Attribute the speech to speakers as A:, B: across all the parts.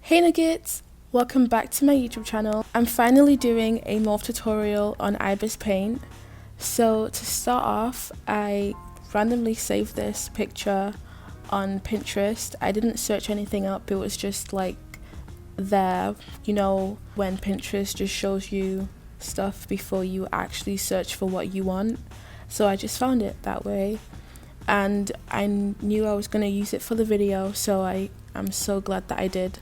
A: Hey Nuggets! Welcome back to my YouTube channel. I'm finally doing a morph tutorial on ibispaint. So to start off, I randomly saved this picture on Pinterest. I didn't search anything up, it was just like there, you know, when Pinterest just shows you stuff before you actually search for what you want. So I just found it that way, and I knew I was going to use it for the video, so I'm so glad that I did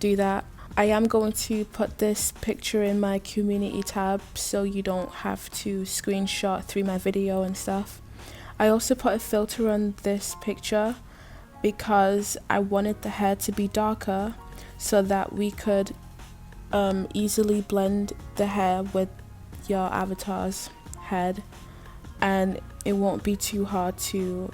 A: do that. I am going to put this picture in my community tab so you don't have to screenshot through my video and stuff. I also put a filter on this picture because I wanted the hair to be darker so that we could easily blend the hair with your avatar's head, and it won't be too hard to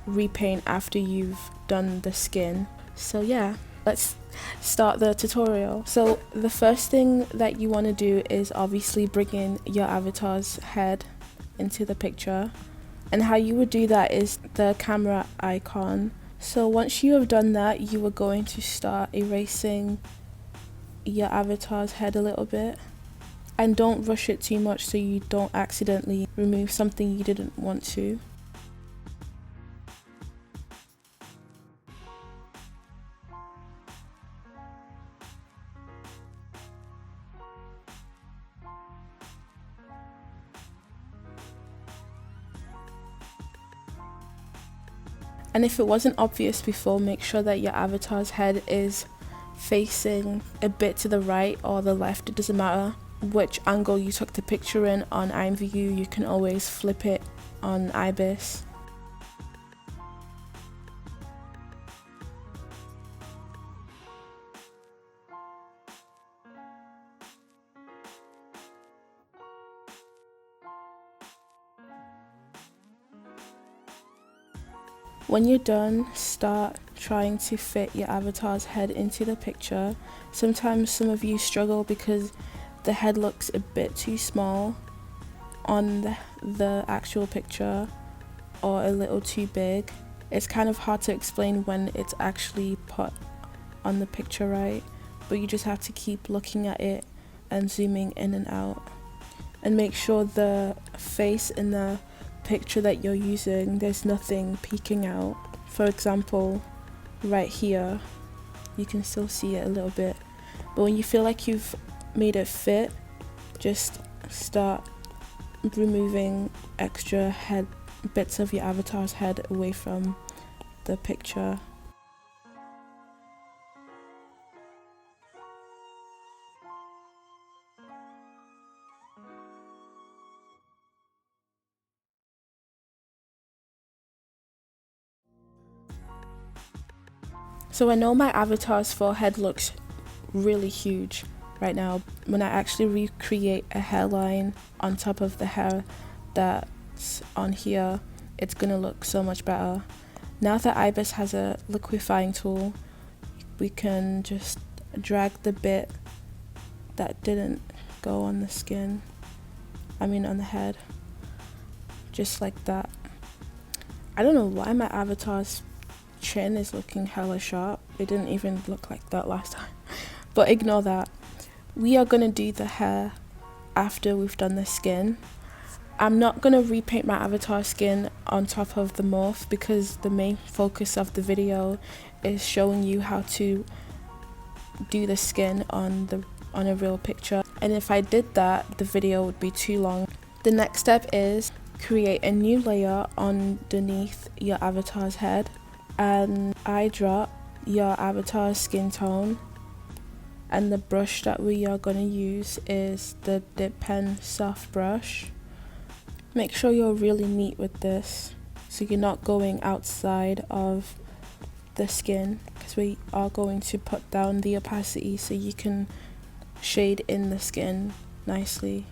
A: repaint after you've done the skin. So yeah, let's start the tutorial. So the first thing that you want to do is obviously bring in your avatar's head into the picture, and how you would do that is the camera icon. So once you have done that, you are going to start erasing your avatar's head a little bit, and don't rush it too much so you don't accidentally remove something you didn't want to. And if it wasn't obvious before, make sure that your avatar's head is facing a bit to the right or the left. It doesn't matter which angle you took the picture in on iView, you can always flip it on Ibis. When you're done, start trying to fit your avatar's head into the picture. Sometimes some of you struggle because the head looks a bit too small on the actual picture, or a little too big. It's kind of hard to explain when it's actually put on the picture right, but you just have to keep looking at it and zooming in and out. And make sure the face in the picture that you're using, there's nothing peeking out. For example, right here, you can still see it a little bit, but when you feel like you've made it fit, just start removing extra head bits of your avatar's head away from the picture. So I know my avatar's forehead looks really huge right now. When I actually recreate a hairline on top of the hair that's on here, it's gonna look so much better. Now that Ibis has a liquefying tool, we can just drag the bit that didn't go on the skin, on the head, just like that. I don't know why my avatar's chin is looking hella sharp. It didn't even look like that last time, but ignore that. We are gonna do the hair after we've done the skin. I'm not gonna repaint my avatar skin on top of the morph because the main focus of the video is showing you how to do the skin on a real picture, and if I did that, the video would be too long. The next step is create a new layer underneath your avatar's head and eye drop your avatar's skin tone, and the brush that we are going to use is the dip pen soft brush. Make sure you're really neat with this so you're not going outside of the skin, because we are going to put down the opacity so you can shade in the skin nicely.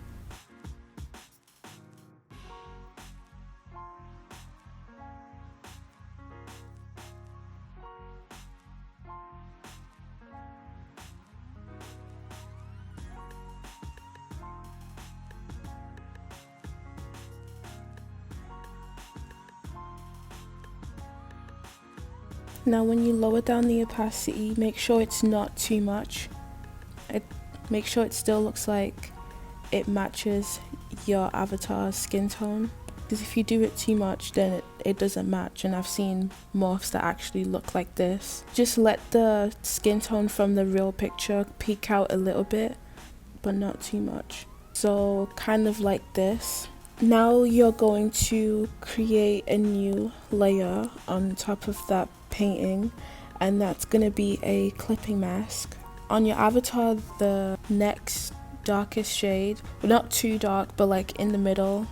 A: Now when you lower down the opacity, make sure it's not too much. Make sure it still looks like it matches your avatar's skin tone. Because if you do it too much, then it doesn't match, and I've seen morphs that actually look like this. Just let the skin tone from the real picture peek out a little bit, but not too much. So kind of like this. Now you're going to create a new layer on top of that painting, and that's going to be a clipping mask. On your avatar, the next darkest shade, not too dark, but like in the middle,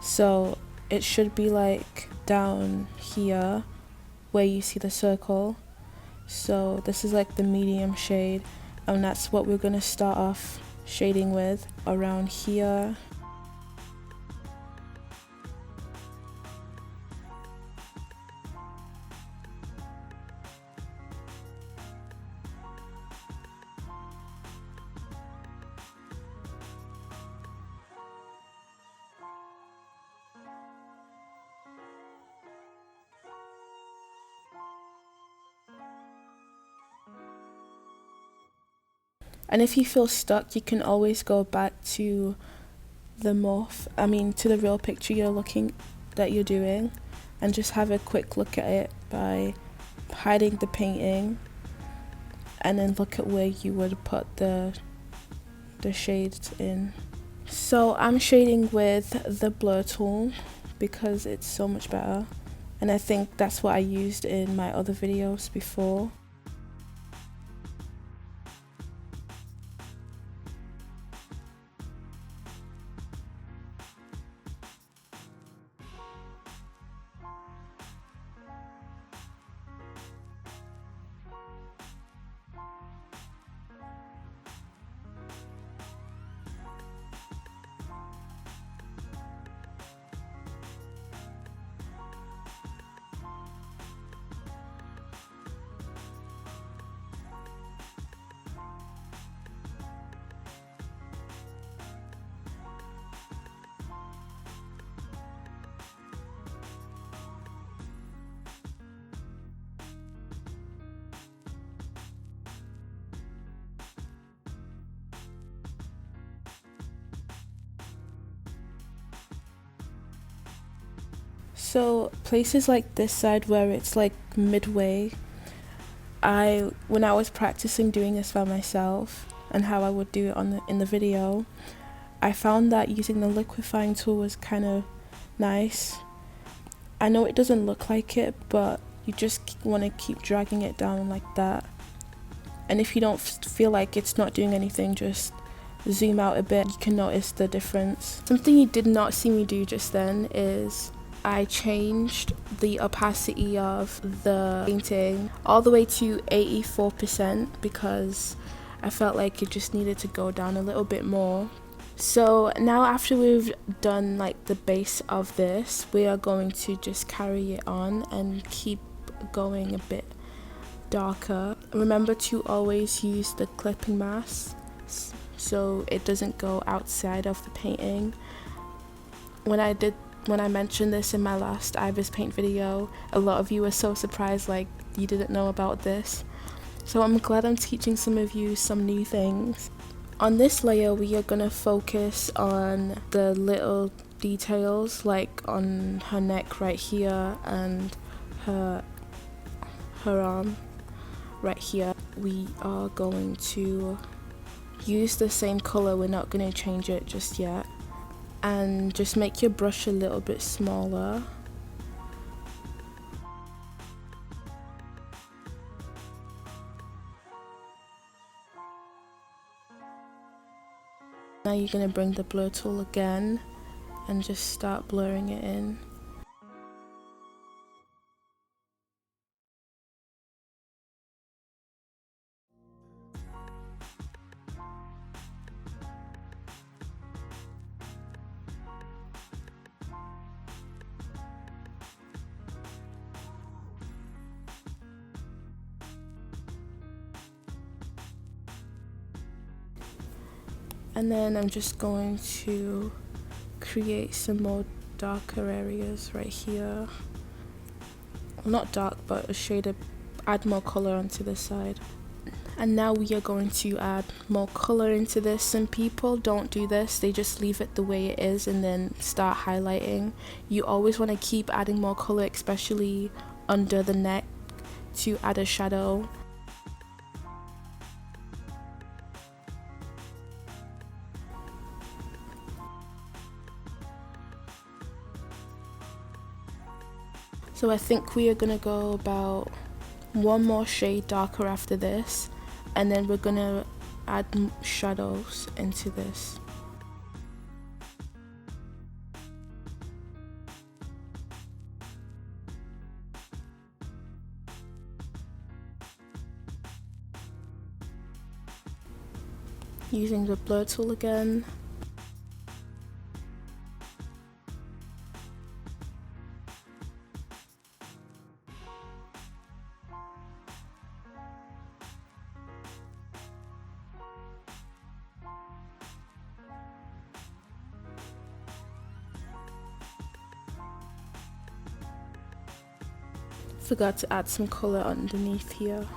A: so it should be like down here where you see the circle. So this is like the medium shade, and that's what we're going to start off shading with around here. And if you feel stuck, you can always go back to the to the real picture you're doing, and just have a quick look at it by hiding the painting, and then look at where you would put the shades in. So I'm shading with the blur tool because it's so much better, and I think that's what I used in my other videos before. So places like this side where it's like midway, when I was practicing doing this by myself and how I would do it in the video, I found that using the liquefying tool was kind of nice. I know it doesn't look like it, but you just want to keep dragging it down like that. And if you don't feel like it's not doing anything, just zoom out a bit. You can notice the difference. Something you did not see me do just then is I changed the opacity of the painting all the way to 84% because I felt like it just needed to go down a little bit more. So now after we've done like the base of this, we are going to just carry it on and keep going a bit darker. Remember to always use the clipping mask so it doesn't go outside of the painting. When I mentioned this in my last ibispaint video, a lot of you were so surprised, like you didn't know about this. So I'm glad I'm teaching some of you some new things. On this layer, we are going to focus on the little details, like on her neck right here and her arm right here. We are going to use the same color, we're not going to change it just yet. And just make your brush a little bit smaller. Now you're going to bring the blur tool again and just start blurring it in. And then I'm just going to create some more darker areas right here. Well, not dark, but a shade of add more color onto this side. And now we are going to add more color into this. Some people don't do this, they just leave it the way it is and then start highlighting. You always want to keep adding more color, especially under the neck, to add a shadow. So I think we are going to go about one more shade darker after this, and then we're going to add shadows into this. Using the blur tool again. Forgot to add some color underneath here.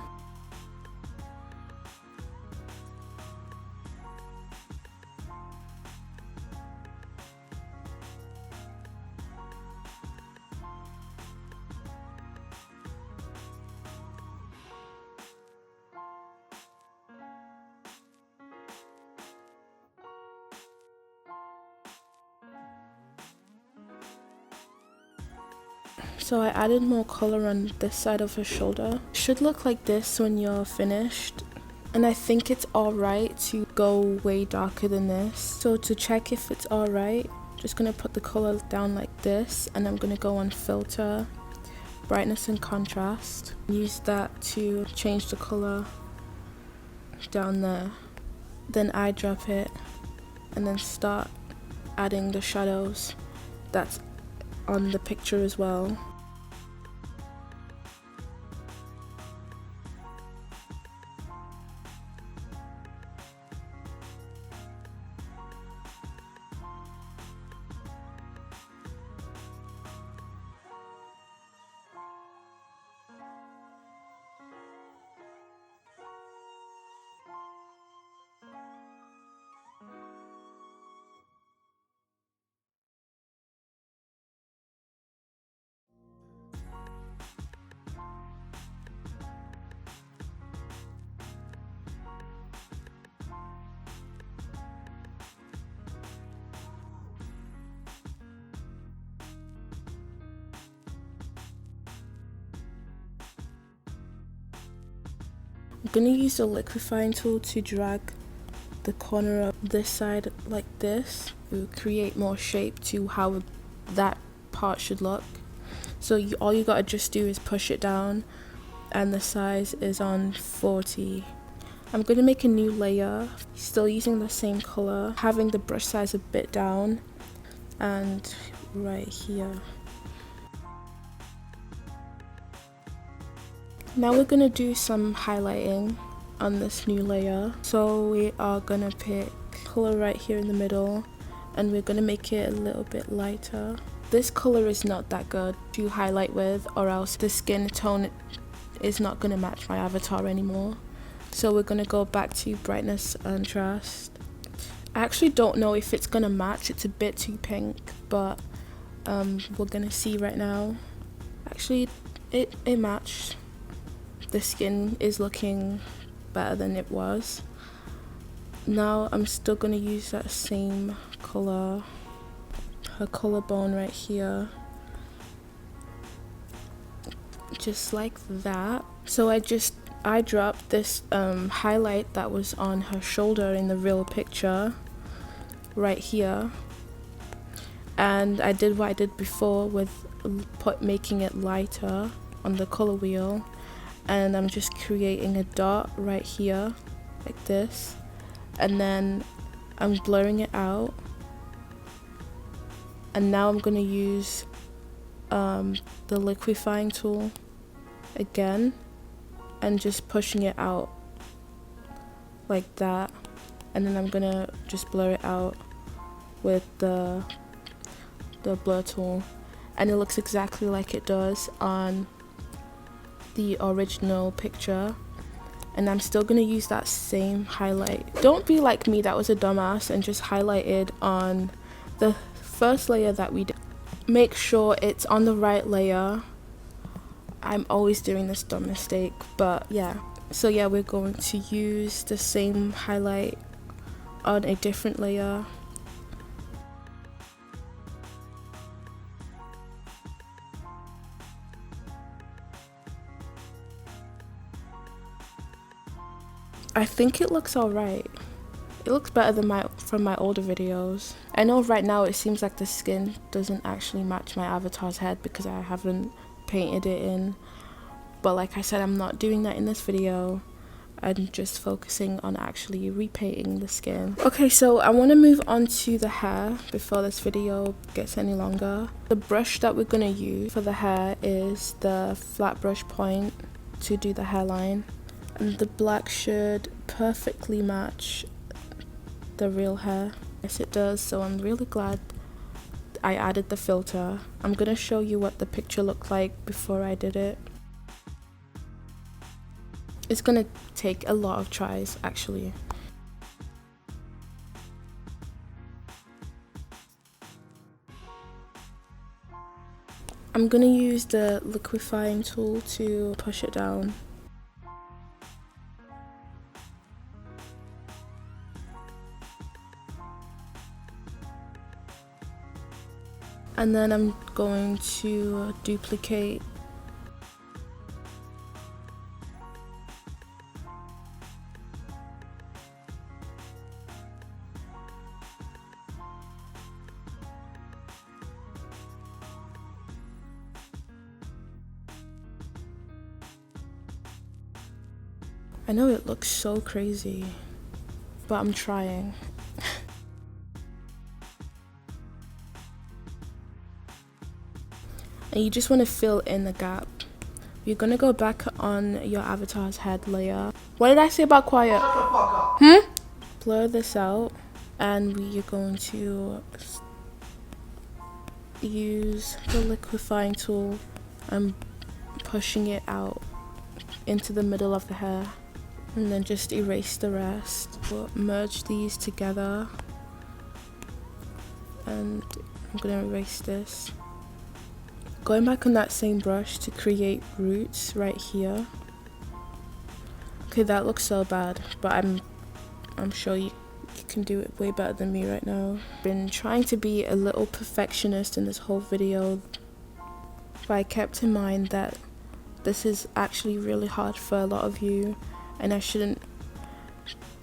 A: So I added more color on this side of her shoulder. It should look like this when you're finished. And I think it's alright to go way darker than this. So to check if it's alright, just gonna put the color down like this, and I'm gonna go on filter, brightness and contrast. Use that to change the color down there. Then eyedrop it, and then start adding the shadows that's on the picture as well. I'm gonna use the liquefying tool to drag the corner of this side like this to create more shape to how that part should look. So all you gotta just do is push it down, and the size is on 40. I'm gonna make a new layer, still using the same color, having the brush size a bit down, and right here. Now we're gonna do some highlighting on this new layer. So we are gonna pick color right here in the middle, and we're gonna make it a little bit lighter. This color is not that good to highlight with, or else the skin tone is not gonna match my avatar anymore. So we're gonna go back to brightness and contrast. I actually don't know if it's gonna match, it's a bit too pink, but we're gonna see right now. Actually, it matched. The skin is looking better than it was. Now I'm still gonna use that same color, her collarbone right here, just like that. So I dropped this highlight that was on her shoulder in the real picture right here, and I did what I did before with making it lighter on the color wheel, and I'm just creating a dot right here like this, and then I'm blurring it out, and now I'm gonna use the liquefying tool again and just pushing it out like that, and then I'm gonna just blur it out with the blur tool, and it looks exactly like it does on the original picture, and I'm still gonna use that same highlight. Don't be like me that was a dumbass and just highlighted on the first layer that we did. Make sure it's on the right layer. I'm always doing this dumb mistake, but yeah. So yeah, we're going to use the same highlight on a different layer. I think it looks alright. It looks better than from my older videos. I know right now it seems like the skin doesn't actually match my avatar's head because I haven't painted it in. But like I said, I'm not doing that in this video. I'm just focusing on actually repainting the skin. Okay, so I want to move on to the hair before this video gets any longer. The brush that we're going to use for the hair is the flat brush point to do the hairline. And the black should perfectly match the real hair. Yes, it does, so I'm really glad I added the filter. I'm going to show you what the picture looked like before I did it. It's gonna take a lot of tries, actually. I'm gonna use the liquefying tool to push it down. And then I'm going to duplicate . I know it looks so crazy, but I'm trying. And you just want to fill in the gap. You're gonna go back on your avatar's head layer. What did I say about quiet?
B: Shut the fuck up.
A: Blur this out, and we are going to use the liquefying tool and pushing it out into the middle of the hair. And then just erase the rest. We'll merge these together. And I'm gonna erase this. Going back on that same brush to create roots right here. Okay, that looks so bad, but I'm sure you can do it way better than me right now. Been trying to be a little perfectionist in this whole video, but I kept in mind that this is actually really hard for a lot of you. And I shouldn't,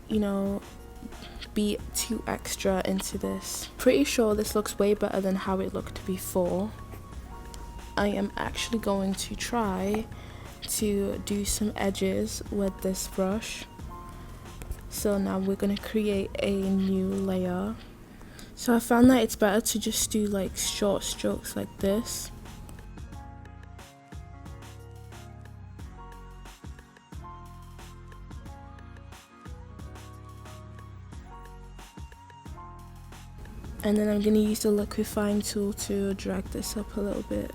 A: you know, be too extra into this. Pretty sure this looks way better than how it looked before. I am actually going to try to do some edges with this brush. So now we're going to create a new layer. So I found that it's better to just do like short strokes like this. And then I'm going to use the liquefying tool to drag this up a little bit.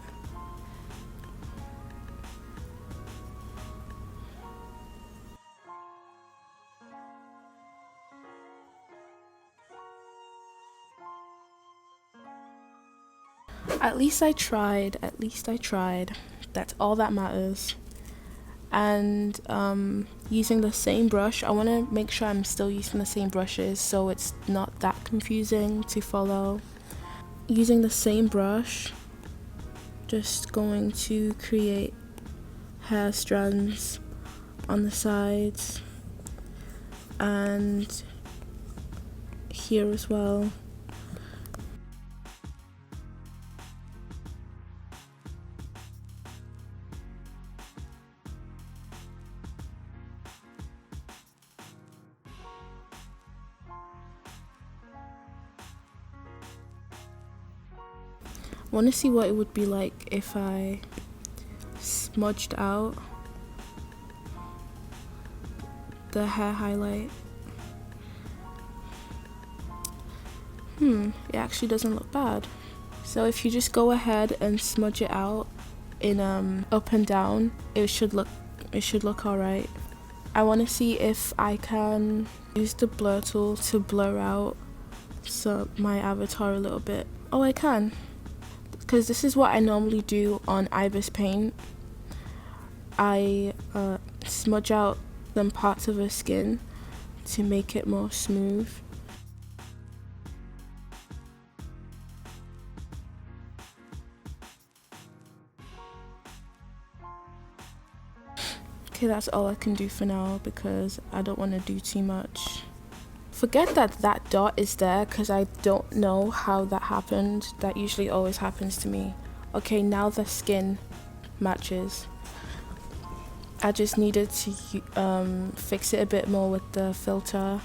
A: At least I tried. That's all that matters. And using the same brush, I want to make sure I'm still using the same brushes so it's not that confusing to follow. Using the same brush, just going to create hair strands on the sides and here as well. I want to see what it would be like if I smudged out the hair highlight. It actually doesn't look bad. So if you just go ahead and smudge it out in up and down, it should look alright. I want to see if I can use the blur tool to blur out my avatar a little bit. Oh, I can, because this is what I normally do on ibispaint. I smudge out some parts of her skin to make it more smooth. Okay, that's all I can do for now because I don't want to do too much. Forget that dot is there because I don't know how that happened. That usually always happens to me. Okay, now the skin matches. I just needed to fix it a bit more with the filter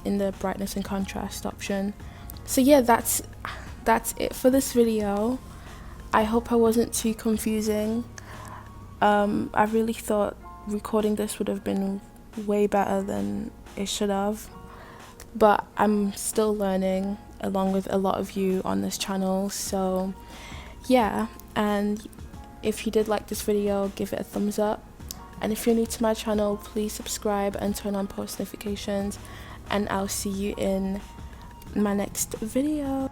A: in the brightness and contrast option. So yeah, that's it for this video. I hope I wasn't too confusing. I really thought recording this would have been way better than it should have, but I'm still learning along with a lot of you on this channel. So yeah, and if you did like this video, give it a thumbs up, and if you're new to my channel, please subscribe and turn on post notifications, and I'll see you in my next video.